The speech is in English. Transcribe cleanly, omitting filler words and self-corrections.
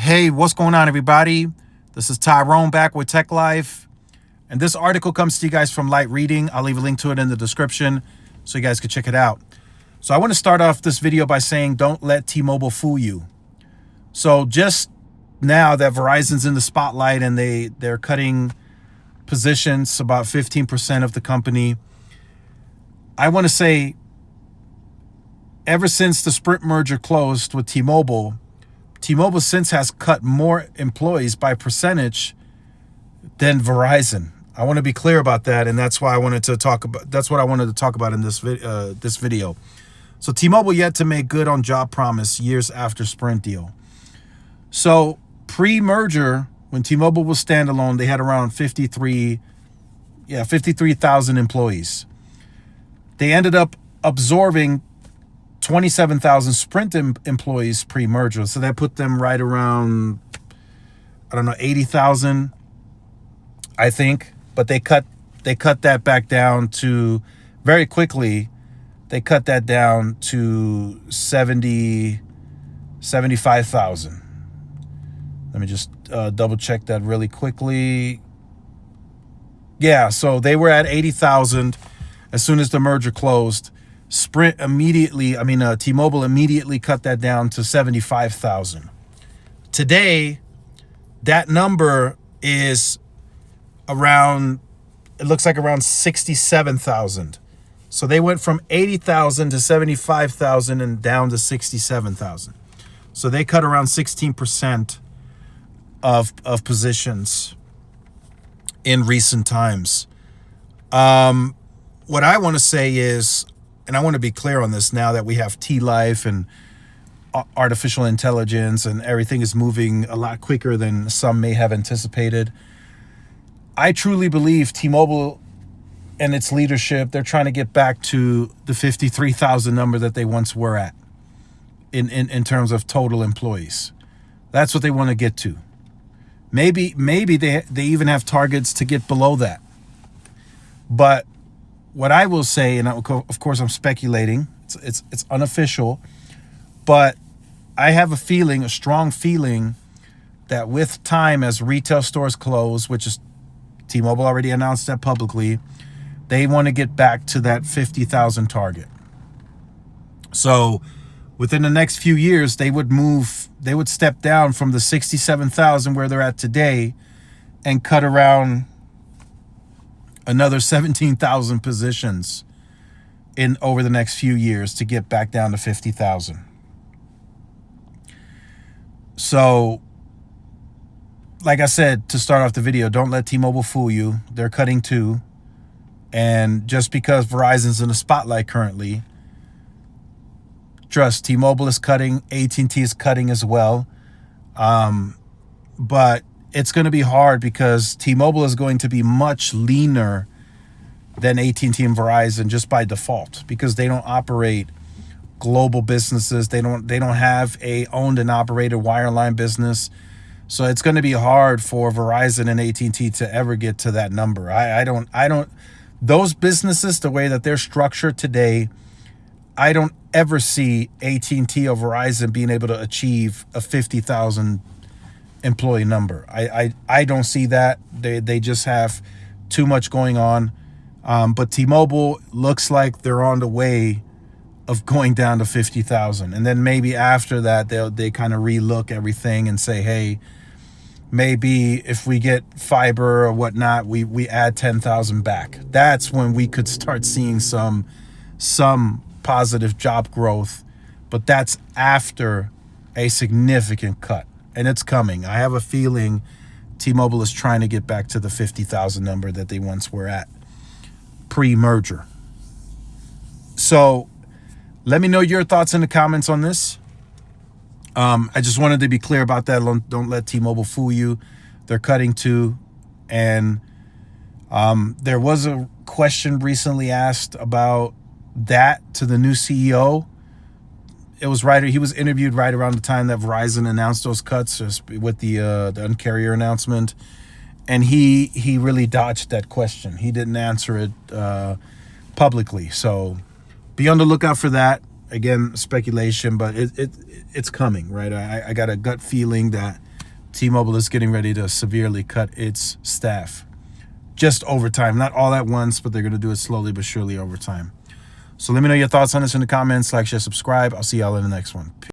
Hey, what's going on, everybody? This is Tyrone back with Tech Life. And this article comes to you guys from Light Reading. I'll leave a link to it in the description so you guys can check it out. So I want to start off this video by saying don't let T-Mobile fool you. So just now that Verizon's in the spotlight and they're cutting positions, about 15% of the company, I want to say ever since the Sprint merger closed with T-Mobile since has cut more employees by percentage than Verizon. I want to be clear about that, and that's why I wanted to talk about. That's what I wanted to talk about in this video. So T-Mobile yet to make good on job promise years after Sprint deal. So pre-merger, when T-Mobile was standalone, they had around 53,000 employees. They ended up absorbing 27,000 Sprint employees pre-merger. So that put them right around, 80,000, I think. But they cut that back down to, very quickly, they cut that down to 75,000. Let me just double check that really quickly. Yeah, so they were at 80,000 as soon as the merger closed. Sprint immediately, T-Mobile immediately cut that down to 75,000. Today, that number is around, it looks like around 67,000. So they went from 80,000 to 75,000 and down to 67,000. So they cut around 16% of positions in recent times. What I want to say is, and I want to be clear on this now that we have T-Life and artificial intelligence and everything is moving a lot quicker than some may have anticipated. I truly believe T-Mobile and its leadership, they're trying to get back to the 53,000 number that they once were at in terms of total employees. That's what they want to get to. Maybe they even have targets to get below that. But what I will say, and of course I'm speculating, it's unofficial, but I have a strong feeling that with time, as retail stores close, which is T-Mobile already announced that publicly, they want to get back to that 50,000 target. So within the next few years, they would step down from the 67,000 where they're at today and cut around another 17,000 positions in over the next few years to get back down to 50,000. So, like I said, to start off the video, don't let T-Mobile fool you. They're cutting too. And just because Verizon's in the spotlight currently, trust, T-Mobile is cutting, AT&T is cutting as well. But it's going to be hard because T-Mobile is going to be much leaner than AT&T and Verizon just by default, because they don't operate global businesses. They don't have a owned and operated wireline business. So it's going to be hard for Verizon and AT&T to ever get to that number. I don't those businesses, the way that they're structured today, I don't ever see AT&T or Verizon being able to achieve a 50,000 employee number. I don't see that. They just have too much going on. But T-Mobile looks like they're on the way of going down to 50,000. And then maybe after that, they kind of relook everything and say, hey, maybe if we get fiber or whatnot, we add 10,000 back. That's when we could start seeing some positive job growth. But that's after a significant cut. And it's coming. I have a feeling T-Mobile is trying to get back to the 50,000 number that they once were at pre-merger. So let me know your thoughts in the comments on this. I just wanted to be clear about that. Don't let T-Mobile fool you. They're cutting too. And there was a question recently asked about that to the new CEO. It was he was interviewed right around the time that Verizon announced those cuts with the Un-carrier announcement. And he really dodged that question. He didn't answer it publicly. So be on the lookout for that. Again, speculation, but it's coming, right? I got a gut feeling that T-Mobile is getting ready to severely cut its staff. Just over time. Not all at once, but they're going to do it slowly but surely over time. So let me know your thoughts on this in the comments. Like, share, subscribe. I'll see y'all in the next one.